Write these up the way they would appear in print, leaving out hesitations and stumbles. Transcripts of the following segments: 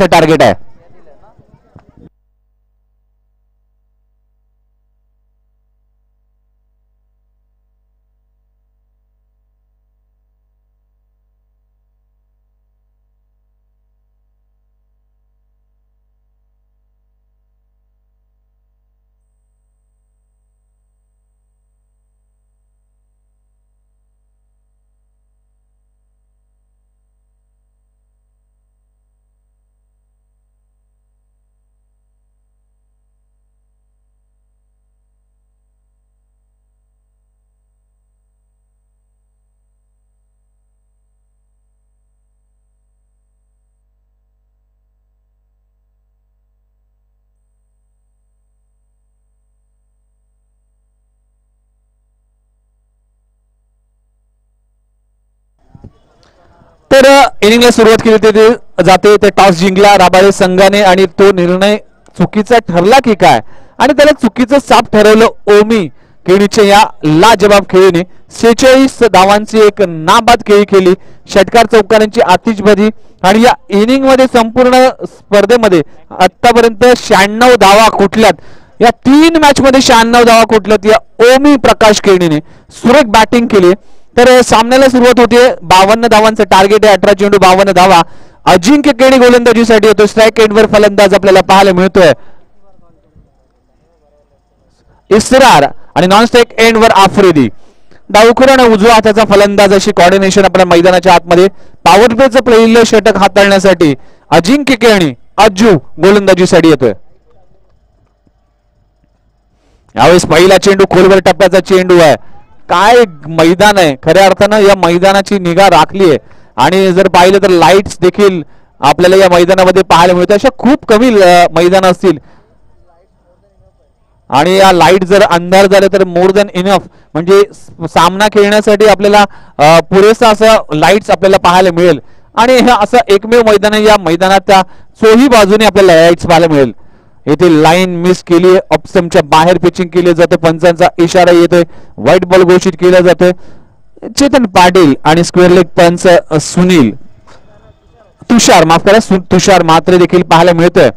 धावांचं target आहे. तर इनिंगला सुरुवात केली जाते ते टॉस जिंकला राबाळे संघाने आणि तो निर्णय चुकीचा ठरला की काय आणि त्याला चुकीचं साप ठरवलं. ओमी केणीच्या या लाजबाब खेळीने 46 धावांची एक नाबाद खेळी केली. षटकार चौकारांची आतिषबाजी आणि या इनिंग मध्ये संपूर्ण स्पर्धेमध्ये आतापर्यंत 96 धावा कुठल्यात. या 3 मॅच मध्ये 96 धावा कुठल्यात या ओमी प्रकाश केणीने सुरेख बॅटिंग केली. तर सामन्याला सुरुवात होते 52 धावांचं टार्गेट आहे. 18 चेंडू 52 धावा. अजिंक्य केणी गोलंदाजीसाठी येतो. स्ट्राईक एंडवर फलंदाज आपल्याला पाहायला मिळतोय इसरार आणि नॉन स्ट्राईक एंडवर आफ्रिदी. डावखुरा आणि उजवा हाताचा फलंदाज अशी कॉर्डिनेशन आपल्या मैदानाच्या आतमध्ये. पॉवर प्लेचं पहिलं षटक हाताळण्यासाठी अजिंक्य केणी अज्जू गोलंदाजीसाठी येतोय. यावेळेस पहिला चेंडू खोलवर टप्प्याचा चेंडू आहे. काय मैदान आहे खऱ्या अर्थानं या मैदानाची निगा राखली आहे आणि जर पाहिलं तर लाईट्स देखील आपल्याला या मैदानामध्ये पाहायला मिळतात. अशा खूप कमी मैदान असतील आणि या लाईट जर अंधार झाले तर मोर दॅन इनफ म्हणजे सामना खेळण्यासाठी आपल्याला पुरेसा असं लाईट्स आपल्याला पाहायला मिळेल आणि हे असं एकमेव मैदान आहे. या मैदानाच्या चोही बाजूने आपल्याला लाईट्स पाहायला मिळेल. येथे लाईन मिस केली. ऑप्शनच्या बाहेर पिचिंग केली जाते. पंचांचा इशारा येतोय. व्हाईट बॉल घोषित केला जातोय. चेतन पाटील आणि स्क्वेअर लेग पंच सुनील तुषार माफ करा तुषार मात्रे देखील पाहायला मिळतोय.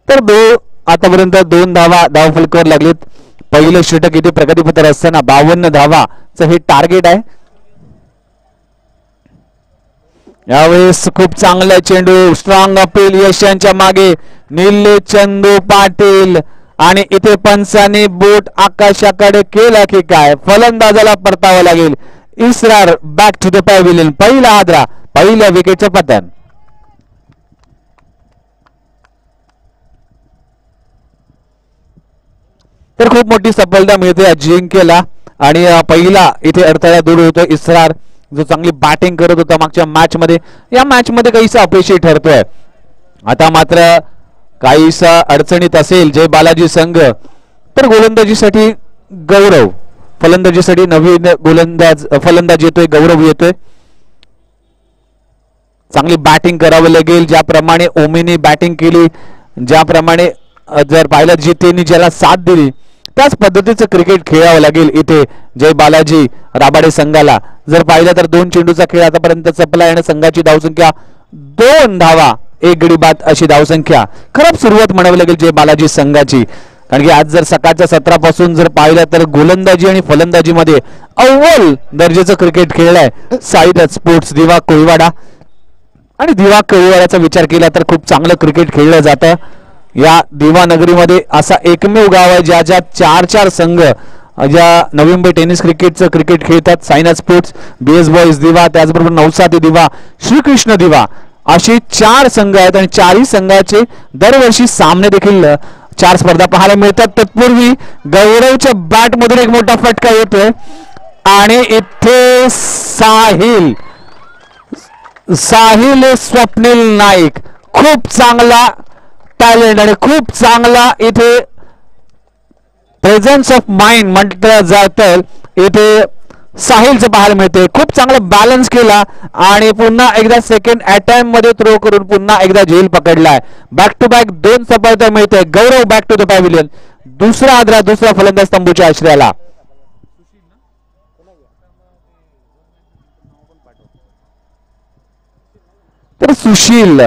तर आतापर्यंत 2 धावा धावफलकावर लागलेत. पहिलं षटक इथे प्रगतीपथावर असताना 52 धावाचं हे टार्गेट आहे. यावेळेस खूप चांगला चेंडू. स्ट्रॉंग अपील यशांच्या मागे निल्ले चंदू पाटील आणि इथे पंचाने बोट आकाशाकडे केला की काय. फलंदाजाला परतावं लागेल. इसरार बॅक टू द पॅव्हिलियन. पहिला आदरा पहिल्या विकेटचं पतन. तर खूप मोठी सफलता मिळते अजिंक्यला आणि पहिला इथे अडथळा दूर होतो. इसरार जो चांगली बॅटिंग करत होता मागच्या मॅच मध्ये या मॅच मध्ये काहीसा अपयशी ठरतोय. आता मात्र काहीसा अडचणीत असेल जय बालाजी संघ. तर गोलंदाजीसाठी गौरव फलंदाजीसाठी नवीन फलंदाज येतोय. गौरव येतोय. चांगली बॅटिंग करावं लागेल. ज्याप्रमाणे ओमीने बॅटिंग केली ज्याप्रमाणे जर पाहिलं जितेनी ज्याला साथ दिली त्याच पद्धतीचं क्रिकेट खेळावं लागेल इथे जय बालाजी राबाडे संघाला. जर पाहिलं तर 2 चेंडूचा खेळ आतापर्यंत संपला आणि संघाची धावसंख्या 2 धावा 1 गडी बाद अशी धावसंख्या. खराब सुरुवात म्हणावी लागेल जय बालाजी संघाची कारण की आज जर सकाळच्या सत्रापासून जर पाहिलं तर गोलंदाजी आणि फलंदाजीमध्ये अव्वल दर्जाचं क्रिकेट खेळलंय साईराज स्पोर्ट्स दिवा कोळीवाडा. आणि दिवा कोळीवाड्याचा विचार केला तर खूप चांगलं क्रिकेट खेळलं जातं. या दिवा नगरीमध्ये असा एकमेव गाव आहे ज्या 4 संघ ज्या नवी मुंबई टेनिस क्रिकेटचं क्रिकेट खेळतात. साईनाथ स्पोर्ट्स, बीएस बॉयज दिवा, त्याचबरोबर नवसाती दिवा, श्रीकृष्ण दिवा असे 4 संघ आहेत आणि 4ही संघाचे दरवर्षी सामने देखील 4 स्पर्धा पाहायला मिळतात. तत्पूर्वी गौरवच्या बॅट मधून एक मोठा फटका येतोय आणि इथे साहिल स्वप्नील नाईक खूप चांगला टॅलेंट आणि खूप चांगला इथे प्रेझेन्स ऑफ माइंड म्हटलं जातं इथे साहिलचं पाहायला मिळते. खूप चांगला बॅलन्स केला आणि पुन्हा एकदा सेकंड अटेम्प्ट मध्ये थ्रो करून पुन्हा एकदा झेल पकडलाय. बॅक टू बॅक 2 सफलता मिळते. गौरव बॅक टू द पॅव्हिलियन. दुसरा आदरा दुसरा फलंदाज तंबूच्या आश्रयाला. तर सुशील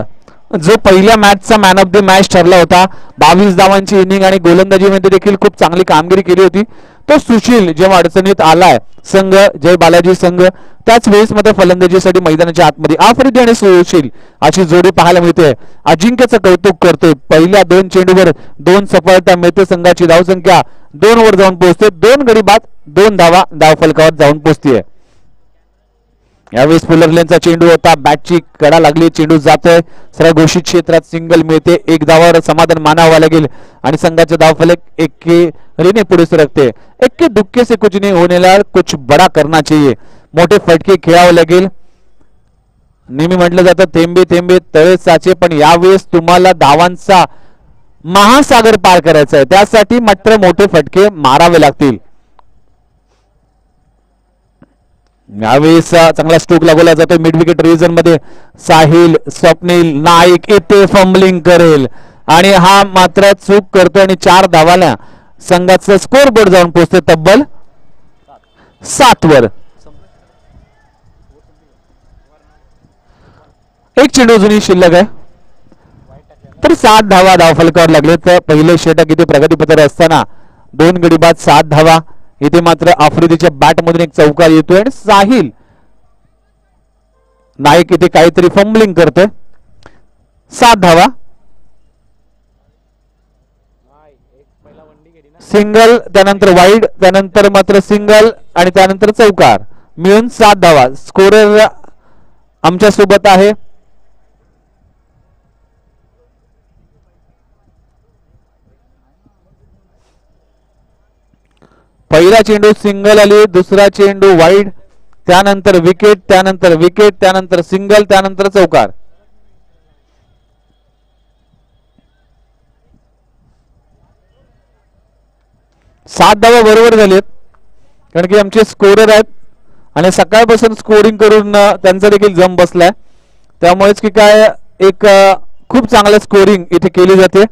जो पहिल्या मॅचचा मॅन ऑफ द मॅच ठरला होता, 22 धावांची इनिंग आणि गोलंदाजीमध्ये देखील खूप चांगली कामगिरी केली होती, तो सुशील जेव्हा अडचणीत आलाय संघ जय बालाजी संघ त्याच वेळेस मध्ये फलंदाजीसाठी मैदानाच्या आतमध्ये आफ्रिदी आणि सुशील अशी जोडी पाहायला मिळते. अजिंक्यचं कौतुक करतोय, पहिल्या 2 चेंडूवर 2 सफलता मिळते, संघाची धावसंख्या 2 वर जाऊन पोहोचते, 2 गडी बाद 2 धावा धावफलकावर जाऊन पोहोचते. यावेळेस फुलरलेनचा चेंडू होता, बॅटची कडा लागली, चेंडू जातोय सरळ घोषित क्षेत्रात, सिंगल मिळते, 1 धावावर समाधान मानावं लागेल आणि संघाचे धावफलक 1 पुढे सरकते. 1 दुक्के से कुछ नहीं होने वाला, कुछ बडा करना चाहिए, मोठे फटके खेळावे लागेल. नेहमी म्हटलं जातं थेंबे थेंबे तळे साचे, पण यावेळेस तुम्हाला धावांचा महासागर पार करायचा आहे, त्यासाठी मात्र मोठे फटके मारावे लागतील. यावेळेस चांगला स्ट्रोक लागवला जातो मिड विकेट रिजन मध्ये. साहिल स्वप्नील नाईक येथे फंबलिंग करेल आणि हा मात्र चूक करतो आणि 4 धावाला संघाचं स्कोर बोर्ड जाऊन पोहोचते तब्बल 7 वर. एक चेंडू अजूनही शिल्लक आहे, तर 7 धावा धावफलकावर लागले. तर पहिले षटक इथे प्रगतीपत्र असताना 2 गडी बाद 7 धावा. इथे मात्र आफ्रिदीच्या बॅट मधून एक चौकार येतोय आणि साहिल नाईक इथे काहीतरी फंबलिंग करतोय. 7 धावा, सिंगल, त्यानंतर वाईड, त्यानंतर मात्र सिंगल आणि त्यानंतर चौकार मिळून 7 धावा. स्कोरर आमच्या सोबत आहे पहिला चेंडू सिंगल आली, दुसरा चेंडू वाईड, त्यानंतर विकेट, त्यानंतर विकेट, त्यानंतर सिंगल, त्यानंतर चौकार. सात धावा बरोबर झालेत, कारण की आमचे स्कोरर आहेत आणि सकाळपासून स्कोरिंग करून त्यांचा देखील जम बसलाय, त्यामुळेच की काय एक खूप चांगलं स्कोरिंग इथे केली जाते.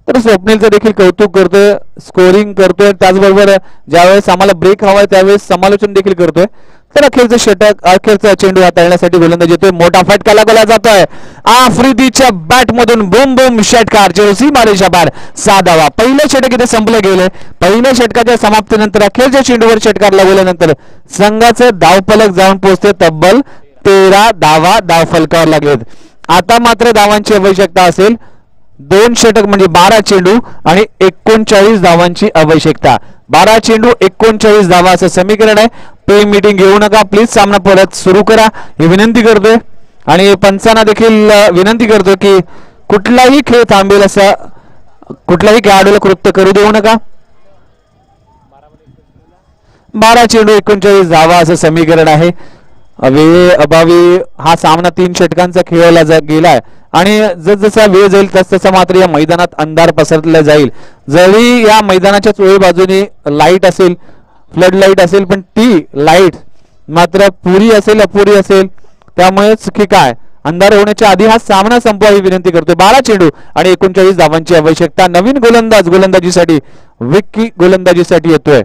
तर स्वप्नीलचं देखील कौतुक करतोय, स्कोरिंग करतोय, त्याचबरोबर ज्यावेळेस आम्हाला ब्रेक हवाय त्यावेळेस समालोचन देखील करतोय. तर अखेरचं षटक, अखेरचा चेंडू हाताळण्यासाठी गोलंदाज येतोय, मोठा फटका लागला जातोय आफ्रिदीच्या बॅट मधून, बूम बूम षटकार, चेल्सी मारेच्या बार 6 धावा. पहिलं षटक इथे संपलं गेलंय. पहिल्या षटकाच्या समाप्तीनंतर अखेरच्या चेंडूवर षटकार लागल्यानंतर संघाचं धावफलक जाऊन पोहोचते तब्बल 13 धावा धावफलकावर लागलेत. आता मात्र धावांची आवश्यकता असेल 2 षटक म्हणजे 12 चेंडू आणि 39 धावांची आवश्यकता. 12 चेंडू 39 धावा असं समीकरण आहे. प्ले मीटिंग घेऊ नका प्लीज, सामना परत सुरू करा ही विनंती करतोय आणि पंचांना देखील विनंती करतो की कुठलाही खेळ थांबेल असं कुठल्याही खेळाडूला कृत्य करू देऊ नका. 12 चेंडू 39 धावा असं समीकरण आहे. वेळ अभावी हा सामना 3 षटकांचा खेळला गेलाय आणि जसजसा वेळ जाईल तसतसा मात्र या मैदानात अंधार पसरला जाईल. जरी या मैदानाच्या चोही बाजूने लाईट असेल, फ्लड लाईट असेल, पण ती लाईट मात्र पुरी असेल अपुरी असेल, त्यामुळेच की काय अंधार होण्याच्या आधी हा सामना संपवा ही विनंती करतोय. 12 चेंडू आणि 39 धावांची आवश्यकता. नवीन गोलंदाज गोलंदाजीसाठी विक्की गोलंदाजीसाठी येतोय.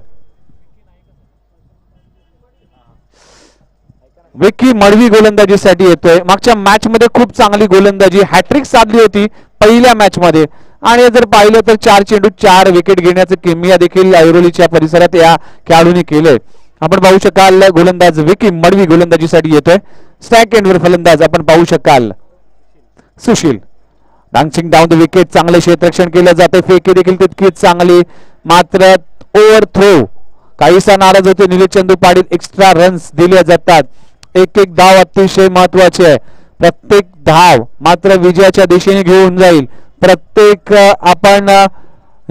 विक्की मडवी गोलंदाजीसाठी येतोय. मागच्या मॅच मध्ये खूप चांगली गोलंदाजी, हॅट्रिक साधली होती पहिल्या मॅच मध्ये आणि जर पाहिलं तर 4 चेंडू 4 विकेट घेण्याचं किमया देखील ऐरोलीच्या परिसरात या खेळाडूंनी केलंय. आपण पाहू शकाल गोलंदाज विक्की मडवी गोलंदाजीसाठी येतोय. स्ट्राईक एंडवर फलंदाज आपण पाहू शकाल Sushil. Dancing down the wicket, चांगले क्षेत्ररक्षण केलं जाते, फेकी देखील तितकीच चांगली, मात्र ओव्हर थ्रो काहीसा नाराज होते. निलेश चंदू पाटील एक्स्ट्रा रन्स दिले जातात. एक एक धाव अतिशय महत्वाची आहे. प्रत्येक धाव मात्र विजयाच्या दिशेने घेऊन जाईल. प्रत्येक आपण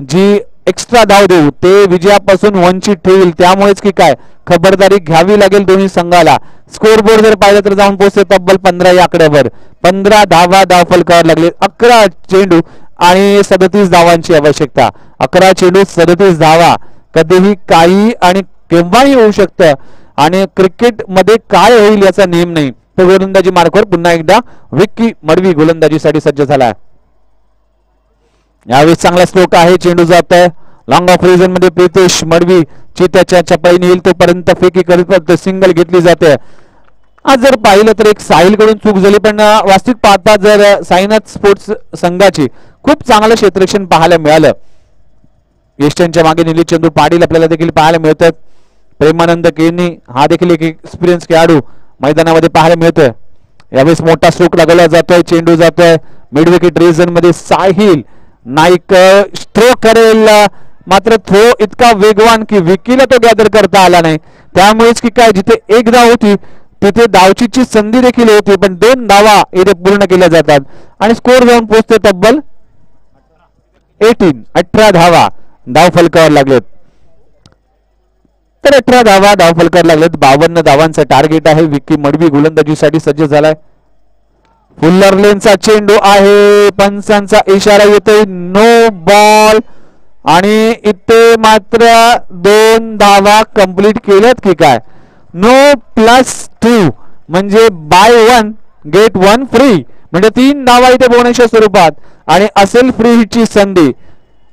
जी एक्स्ट्रा धाव देऊ ते विजयापासून वंचित ठेवील, त्यामुळेच की काय खबरदारी घ्यावी लागेल दोन्ही संघाला. स्कोर बोर्ड जर पाहिलं तर जाऊन पोहोचते तब्बल 15 या आकड्यावर. 15 धावा धावफलकावर लागले. 11 चेंडू आणि 37 धावांची आवश्यकता. 11 चेंडू 37 धावा, कधीही काही आणि केव्हाही होऊ शकतं आणि क्रिकेट मध्ये काय होईल याचा नियम नाही. तो गोलंदाजी मार्कवर पुन्हा एकदा विक्की मडवी गोलंदाजीसाठी सज्ज झाला. यावेळी चांगला स्ट्रोक आहे, चेंडू जात आहे लॉंग ऑफ रिजन मध्ये. प्रितेश मडवी चित्याच्या चपाईने येईल तोपर्यंत फेकी करत सिंगल घेतली जाते. आज जर पाहिलं तर एक साहिल कडून चूक झाली, पण वास्तविक पाहता जर साईनाथ स्पोर्ट्स संघाची खूप चांगलं क्षेत्ररक्षण पाहायला मिळालं. येष्ट्यांच्या मागे निलेश चंदू पाटील आपल्याला देखील पाहायला मिळतात. प्रेमानंद केनी हा देखील एक एक्सपिरियन्स खेळाडू मैदानामध्ये पाहायला मिळतोय. यावेळेस मोठा स्ट्रोक लागला जातोय, चेंडू जातोय मिड विकेट रिजन मध्ये. साहिल नाईक स्ट्रोक करेल, मात्र थ्रो इतका वेगवान की विकीला तो गॅदर करता आला नाही. त्यामुळेच की काय जिथे एक धाव होती तिथे धावचीची संधी देखील होती, पण 2 धावा इथे पूर्ण केल्या जातात आणि स्कोर जाऊन पोहोचते तब्बल 18 धावा धाव फलकावर लागलेत. तर 18 धावा धाव फलकावर लागलेत. 52 धावांचं टार्गेट आहे. विक्की मडवी गोलंदाजीसाठी सज्ज झालाय. फुल्लर लेनचा चेंडू आहे, पंचांचा इशारा येतोय, नो बॉल आणि इथे मात्र 2 धावा कंप्लीट केल्यात की काय. नो +2 म्हणजे बाय 1 गेट 1 फ्री, म्हणजे 3 धावा इथे बोनसच्या स्वरूपात आणि असेल फ्री हिटची संधी.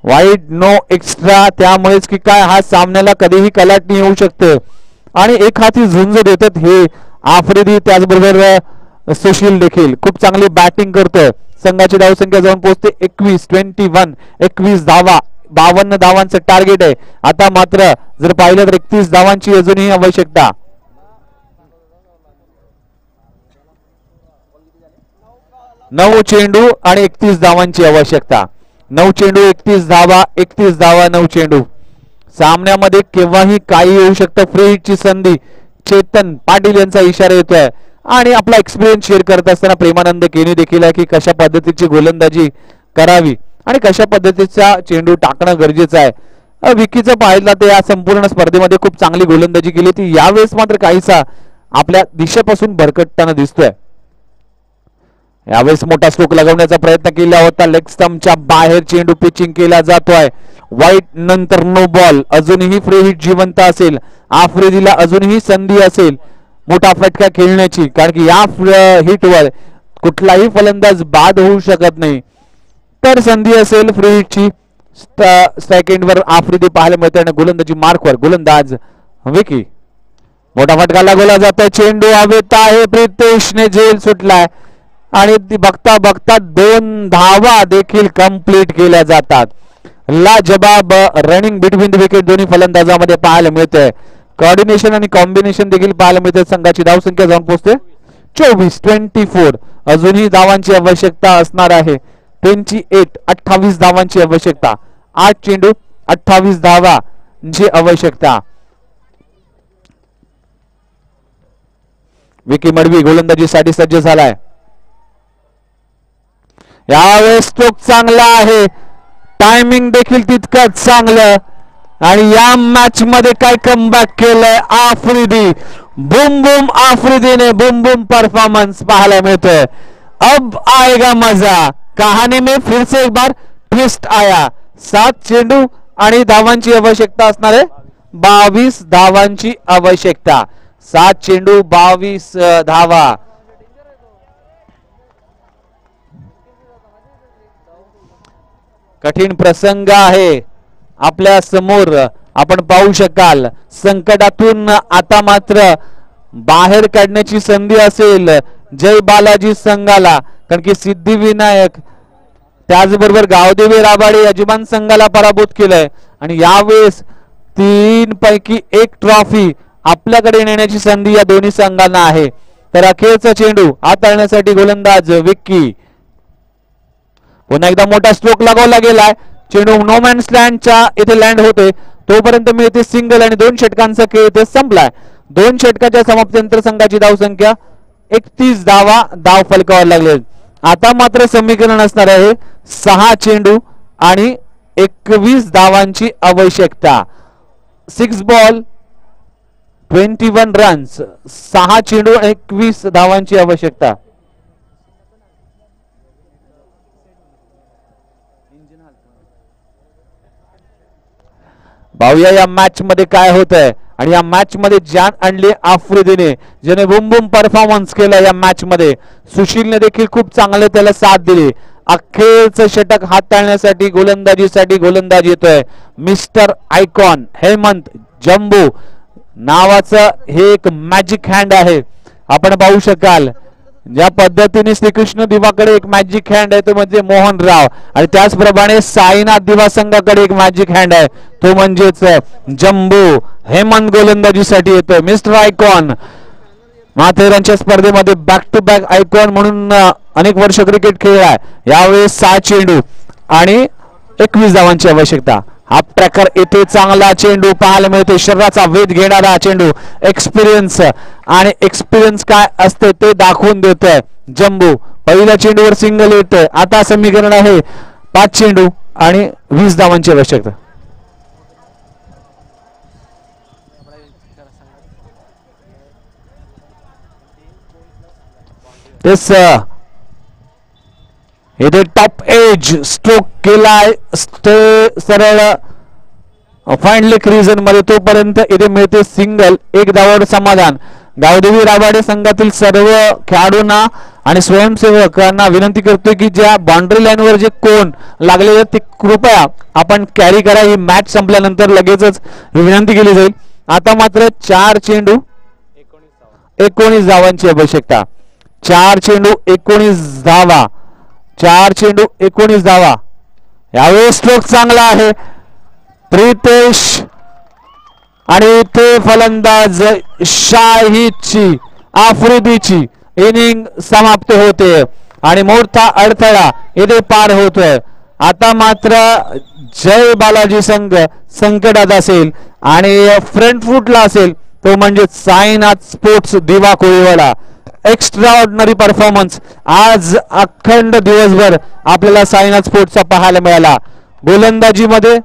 वाईट नो एक्स्ट्रा, त्यामुळेच की काय हा सामन्याला कधीही कलाटणी येऊ शकते आणि एक हाती झुंज देतात हे आफ्रिदी. त्याचबरोबर सुशील देखील खूप चांगली बॅटिंग करतोय. संघाची धावसंख्या जाऊन पोहोचते 21 धावा. 52 धावांचं टार्गेट आहे. आता मात्र जर पाहिलं तर 31 धावांची अजूनही आवश्यकता. 9 चेंडू आणि 31 धावांची आवश्यकता. 9 चेंडू 31 धावा, 31 धावा 9 चेंडू. सामन्यामध्ये केव्हाही काही येऊ शकतं. फ्री हिटची संधी. चेतन पाटील यांचा इशारा येतोय आणि आपला एक्सपिरियन्स शेअर करत असताना प्रेमानंद केनी देखील आहे की कशा पद्धतीची गोलंदाजी करावी आणि कशा पद्धतीचा चेंडू टाकणं गरजेचं आहे. विकीचं पाहिलं तर या संपूर्ण स्पर्धेमध्ये खूप चांगली गोलंदाजी केली ती, यावेळेस मात्र काहीसा आपल्या दिशेपासून भरकटताना दिसतोय. यावेळेस मोठा स्ट्रोक लगावण्याचा प्रयत्न केला होता. लेग स्टंपच्या बाहेर चेंडू पिचिंग केला जातोय. वाईट नंतर नो बॉल. अजूनही फ्री हिट जिवंत असेल. आफ्रिदीला अजूनही संधी असेल मोठा फटका खेळण्याची, कारण की या हिटवर कुठलाही फलंदाज बाद होऊ शकत नाही. तर संधी असेल फ्री हिटची. स्ट्राइक एंडवर आफ्रिदी पाहायला मिळते आणि गोलंदाजी मार्कवर गोलंदाज विकी. मोठा फटका लागवला जातोय. चेंडू हवेत आहे. प्रितेशने झेल सुटलाय आणि ती बघता बघता 2 धावा देखील कंप्लीट केल्या जातात. लाजबाब रनिंग बिटवीन द विकेट दोन्ही फलंदाजामध्ये पाहायला मिळते. कोऑर्डिनेशन आणि कॉम्बिनेशन देखील पाहायला मिळते. संघाची धावसंख्या जाऊन पोहोचते 24. अजूनही धावांची आवश्यकता असणार आहे. 28 धावांची आवश्यकता. 8 चेंडू 28 धावांची आवश्यकता. विकी मडवी गोलंदाजीसाठी सज्ज झालाय. यावेळेस स्ट्रोक चांगला आहे. टायमिंग देखील तितकंच चांगलं आणि या मॅच मध्ये काय कमबॅक केलंय आफ्रिदी. बूम बूम आफ्रिदीने बूम बूम परफॉर्मन्स पाहायला मिळतोय. अब आएगा मजा. कहानी में फिर से एक बार ट्विस्ट आया. 7 चेंडू आणि धावांची आवश्यकता असणार आहे 22 धावांची आवश्यकता. 7 चेंडू 22 धावा. कठीण प्रसंग आहे आपल्या समोर. आपण पाहू शकाल संकटातून आता मात्र बाहेर काढण्याची संधी असेल जय बालाजी संघाला, कारण की सिद्धिविनायक त्याचबरोबर गावदेवी राबाडी यजमान संघाला पराभूत केलंय आणि यावेळेस 3 पैकी 1 ट्रॉफी आपल्याकडे नेण्याची संधी या दोन्ही संघांना आहे. तर अखेरचा चेंडू हाताळण्यासाठी गोलंदाज विक्की. पुन्हा एकदा मोठा स्ट्रोक लगावला गेलाय. चेंडू नो मॅन्स लँडच्या इथे लँड होते तोपर्यंत मिळते सिंगल आणि 2 षटकांचा खेळ इथे संपलाय. 2 षटकाच्या समाप्तीनंतर संघाची धावसंख्या 31 धावा धाव फलकावर लागले. आता मात्र समीकरण असणार आहे 6 चेंडू आणि 21 धावांची आवश्यकता. 6 बॉल 21 रन्स. 6 चेंडू 21 धावांची आवश्यकता. पाहूया या मॅच मध्ये काय होत आहे आणि या मॅच मध्ये जान आणली आफ्रिदीने, ज्याने बुम बुम परफॉर्मन्स केला या मॅच मध्ये. सुशीलने देखील खूप चांगले त्याला साथ दिली. अखेरचं षटक हाताळण्यासाठी गोलंदाजीसाठी गोलंदाज येतोय मिस्टर आयकॉन हेमंत जंबू नावाचं. हे एक मॅजिक हँड आहे आपण पाहू शकाल ज्या पद्धतीने श्रीकृष्ण दिवाकडे एक मॅजिक हँड आहे तो म्हणजे मोहन राव आणि त्याचप्रमाणे साईनाथ दिवा संघाकडे एक मॅजिक हँड आहे तो म्हणजेच जम्बो हेमंत गोलंदाजीसाठी येतोय मिस्टर आयकॉन माथेरानच्या स्पर्धेमध्ये बॅक टू बॅक आयकॉन म्हणून अनेक वर्ष क्रिकेट खेळलाय यावेळेस 6 चेंडू आणि 21 धावांची आवश्यकता हा प्रकार येथे चांगला चेंडू पाहायला मिळतो शरीराचा वेध घेणारा चेंडू एक्सपिरियन्स आणि एक्सपिरियन्स काय असते ते दाखवून देतोय जम्बो पहिल्या चेंडूवर सिंगल येतोय आता समीकरण आहे 5 चेंडू आणि 20 धावांची आवश्यकता तेच इथे टॉप एज स्ट्रोक केलाय सरळ फाइनली क्रिजन मध्ये तोपर्यंत इथे मिळते सिंगल 1 धावावर समाधान गावदेवी राबाडे संघातील सर्व खेळाडूंना आणि स्वयंसेवकांना विनंती करतोय की ज्या बाउंड्री लाईनवर जे कोण लागलेले ते कृपया आपण कॅरी करा ही मॅच संपल्यानंतर लगेचच विनंती केली जाईल आता मात्र 4 चेंडू 19 धावांची आवश्यकता 4 चेंडू 19 धावा 4 चेंडू 19 धावा यावेळी स्ट्रोक चांगला आहे प्रितेश आणि इथे फलंदाज शाहीची आफ्रिदीची इनिंग समाप्त होते आणि मोठा अडथळा इथे पार होतोय आता मात्र जय बालाजी संघ संकटात असेल आणि फ्रंट फुटला असेल तो म्हणजे साईनाथ स्पोर्ट्स दिवा कोळीवाडा एक्स्ट्रा ऑर्डिनरी परफॉर्मन्स आज अखंड दिवसभर आपल्याला साईनाथ स्पोर्ट्सचा पाहायला मिळाला गोलंदाजीमध्ये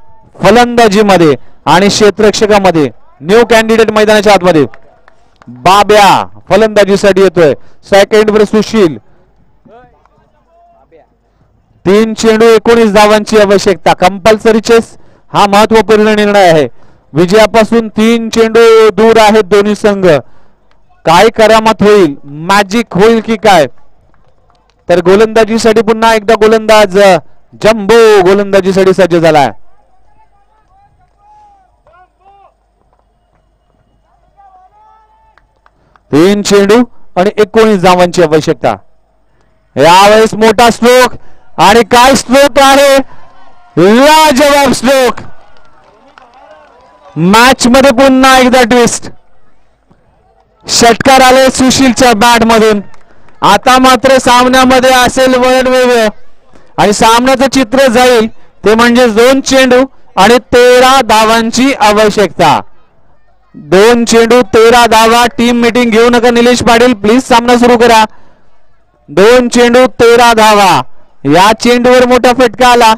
फलंदाजीमध्ये आणि क्षेत्ररक्षकामध्ये न्यू कॅन्डिडेट मैदानाच्या आतमध्ये बाब्या फलंदाजीसाठी येतोय सेकंड वर सुशील 3 चेंडू 19 धावांची आवश्यकता कंपल्सरी चेस हा महत्वपूर्ण निर्णय आहे विजयापासून 3 चेंडू दूर आहेत दोन्ही संघ काय करामत होईल मॅजिक होईल की काय तर गोलंदाजीसाठी पुन्हा एकदा गोलंदाज जम्बो गोलंदाजीसाठी सज्ज झालाय 3 चेंडू आणि 19 धावांची आवश्यकता यावेळेस मोठा स्ट्रोक आणि काय स्ट्रोक आहे लाजवाब स्ट्रोक मॅच मध्ये पुन्हा एकदा ट्विस्ट षटकार आले सुशीलच्या बॅट मधून आता मात्र सामन्यामध्ये असेल वळण वेगळं आणि सामन्याचं चित्र जाईल ते म्हणजे 2 चेंडू आणि 13 धावांची आवश्यकता 2 चेंडू 13 धावा टीम मीटिंग घेऊ नका निलेश पाटील प्लीज सामना सुरू करा 2 चेंडू 13 धावा या चेंडूवर मोठा फटका आला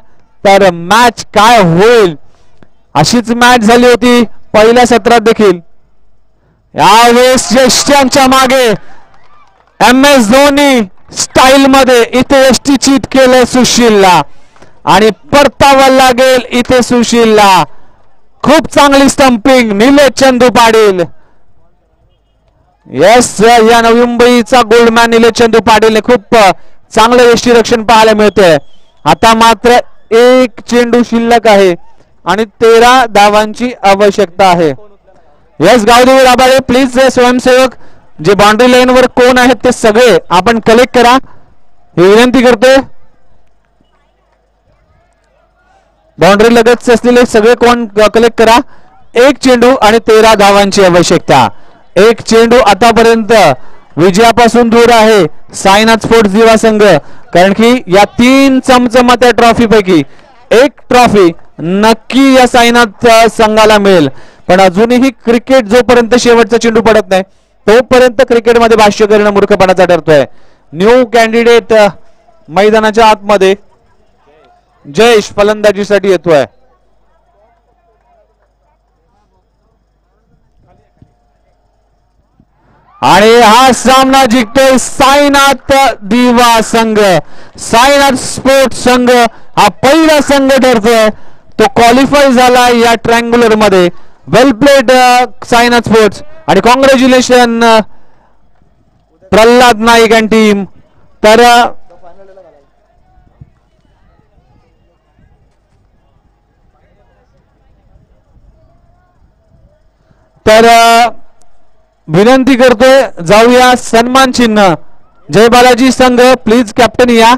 तर मॅच काय होईल अशीच मॅच झाली होती पहिल्या सत्रात देखील यावेळेस यष्ट्यांच्या मागे MS धोनी स्टाईल मध्ये इथे यष्टी चीट केलं सुशीलला आणि परतावा लागेल इथे सुशीलला खूप चांगली स्टंपिंग निलेश चंदू पाटील यस या नवी मुंबईचा गोल्डमॅन निलेश चंदू पाटील खूप चांगलं यष्टीरक्षण पाहायला मिळते आता मात्र 1 चेंडू शिल्लक आहे आणि 13 धावांची आवश्यकता आहे यस गावदेवी राबाडे प्लीज स्वयंसेवक जे बाउंड्री लाईन वर कोण आहेत ते सगळे आपण कलेक्ट करा ही विनंती करतोय बाउंड्री लगत असलेले सगळे कोण कलेक्ट करा 1 चेंडू आणि 13 धावांची आवश्यकता 1 चेंडू आतापर्यंत विजयापासून दूर आहे साईनाथ स्पोर्ट्स दिवा संघ कारण की या 3 चमचमात्या ट्रॉफी पैकी एक ट्रॉफी नक्की या साईनाथ संघाला मिळेल पण अजूनही क्रिकेट जोपर्यंत शेवटचा चेंडू पडत नाही तोपर्यंत क्रिकेटमध्ये भाष्य करणं मूर्खपणाचा ठरतोय न्यू कॅन्डिडेट मैदानाच्या आतमध्ये जयेश फलंदाजीसाठी येतोय आणि हा सामना जिंकतोय साईनाथ दिवा संघ साईनाथ स्पोर्ट्स संघ हा पहिला संघ ठरतोय तो क्वालिफाय झाला या ट्रँग्युलर मध्ये वेल प्लेड साईनाथ स्पोर्ट्स आणि congratulation Pralhad Naik and team तर विनंती करतोय जाऊया सन्मान चिन्ह जय बालाजी संघ प्लीज कॅप्टन या